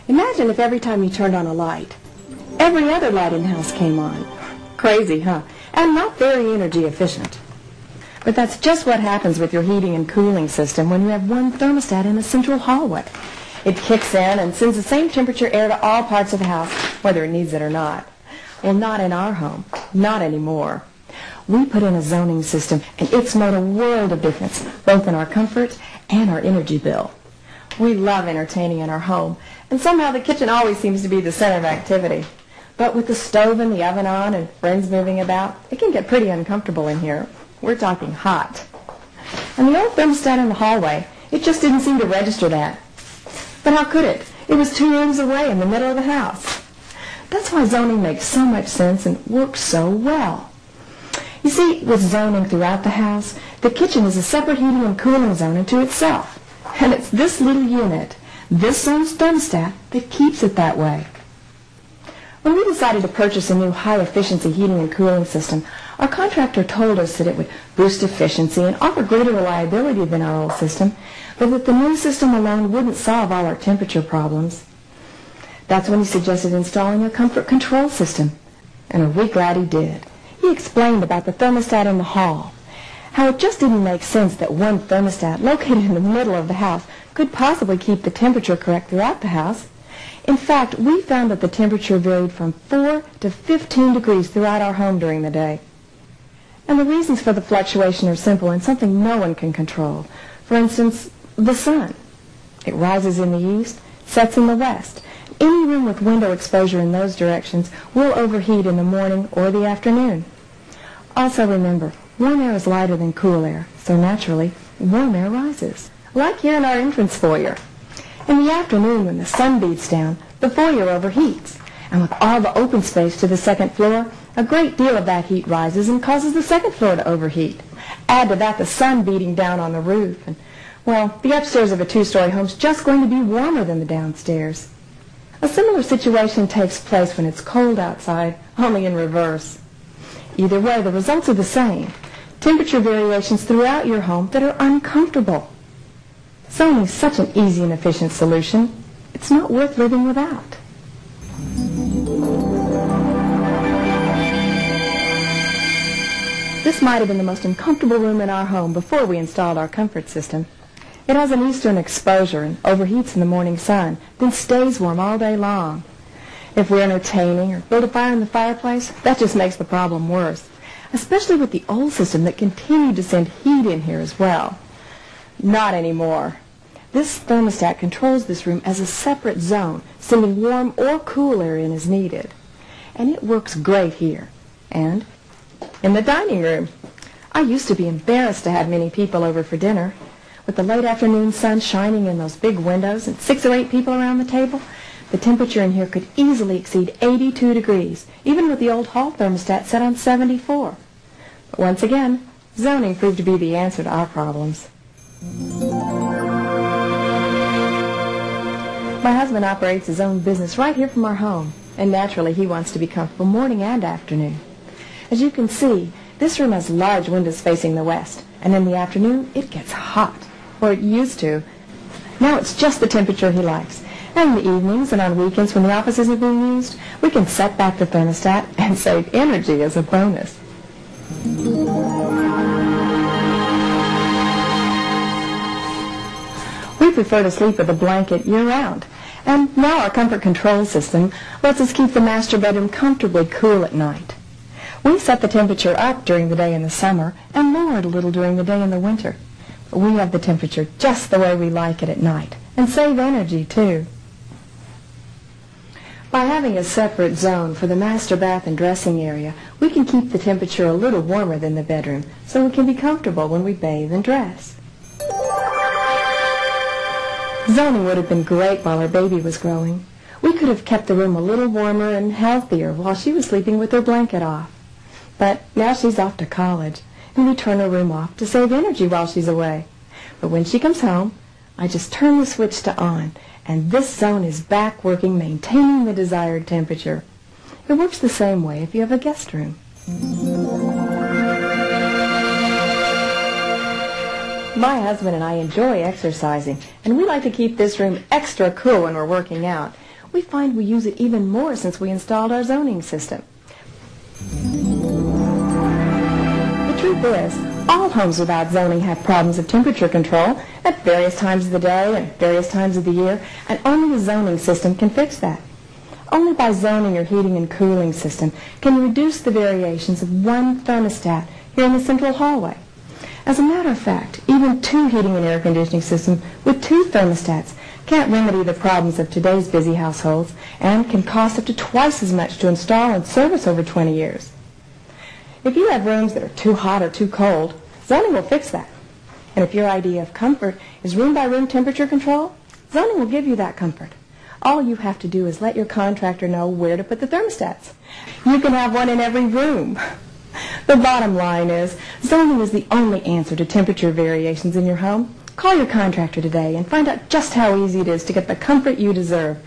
Imagine if every time you turned on a light, every other light in the house came on. Crazy, huh? And not very energy efficient. But that's just what happens with your heating and cooling system when you have one thermostat in a central hallway. It kicks in and sends the same temperature air to all parts of the house, whether it needs it or not. Well, not in our home. Not anymore. We put in a zoning system, and it's made a world of difference, both in our comfort and our energy bill. We love entertaining in our home, and somehow the kitchen always seems to be the center of activity. But with the stove and the oven on and friends moving about, it can get pretty uncomfortable in here. We're talking hot. And the old thermostat in the hallway, it just didn't seem to register that. But how could it? It was 2 rooms away in the middle of the house. That's why zoning makes so much sense and works so well. You see, with zoning throughout the house, the kitchen is a separate heating and cooling zone unto itself. And it's this little unit, this zone's thermostat, that keeps it that way. When we decided to purchase a new high-efficiency heating and cooling system, our contractor told us that it would boost efficiency and offer greater reliability than our old system, but that the new system alone wouldn't solve all our temperature problems. That's when he suggested installing a comfort control system, and we're glad he did. He explained about the thermostat in the hall, how it just didn't make sense that one thermostat located in the middle of the house could possibly keep the temperature correct throughout the house. In fact, we found that the temperature varied from 4 to 15 degrees throughout our home during the day. And the reasons for the fluctuation are simple and something no one can control. For instance, the sun. It rises in the east, sets in the west. Any room with window exposure in those directions will overheat in the morning or the afternoon. Also remember, warm air is lighter than cool air, so naturally, warm air rises. Like here in our entrance foyer. In the afternoon, when the sun beats down, the foyer overheats. And with all the open space to the second floor, a great deal of that heat rises and causes the second floor to overheat. Add to that the sun beating down on the roof, and, well, the upstairs of a two-story home's just going to be warmer than the downstairs. A similar situation takes place when it's cold outside, only in reverse. Either way, the results are the same. Temperature variations throughout your home that are uncomfortable. Zoning's such an easy and efficient solution, it's not worth living without. This might have been the most uncomfortable room in our home before we installed our comfort system. It has an eastern exposure and overheats in the morning sun, then stays warm all day long. If we're entertaining or build a fire in the fireplace, that just makes the problem worse, especially with the old system that continued to send heat in here as well. Not anymore. This thermostat controls this room as a separate zone, sending warm or cool air in as needed. And it works great here. And in the dining room. I used to be embarrassed to have many people over for dinner. With the late afternoon sun shining in those big windows and 6 or 8 people around the table, the temperature in here could easily exceed 82 degrees, even with the old hall thermostat set on 74. But once again, zoning proved to be the answer to our problems. My husband operates his own business right here from our home, and naturally he wants to be comfortable morning and afternoon. As you can see, this room has large windows facing the west, and in the afternoon it gets hot, or it used to. Now it's just the temperature he likes. And in the evenings and on weekends when the office isn't being used, we can set back the thermostat and save energy as a bonus. We prefer to sleep with a blanket year-round, and now our comfort control system lets us keep the master bedroom comfortably cool at night. We set the temperature up during the day in the summer and lower it a little during the day in the winter. We have the temperature just the way we like it at night, and save energy too. By having a separate zone for the master bath and dressing area, we can keep the temperature a little warmer than the bedroom, so we can be comfortable when we bathe and dress. Zoning would have been great while our baby was growing. We could have kept the room a little warmer and healthier while she was sleeping with her blanket off. But now she's off to college, and we turn her room off to save energy while she's away. But when she comes home, I just turn the switch to on, and this zone is back working, maintaining the desired temperature. It works the same way if you have a guest room. My husband and I enjoy exercising, and we like to keep this room extra cool when we're working out. we find we use it even more since we installed our zoning system. The truth is, all homes without zoning have problems of temperature control at various times of the day and various times of the year, and only the zoning system can fix that. Only by zoning your heating and cooling system can you reduce the variations of one thermostat here in the central hallway. As a matter of fact, even two heating and air conditioning systems with two thermostats can't remedy the problems of today's busy households and can cost up to twice as much to install and service over 20 years. If you have rooms that are too hot or too cold, zoning will fix that. And if your idea of comfort is room-by-room temperature control, zoning will give you that comfort. All you have to do is let your contractor know where to put the thermostats. You can have one in every room. The bottom line is, zoning is the only answer to temperature variations in your home. Call your contractor today and find out just how easy it is to get the comfort you deserve.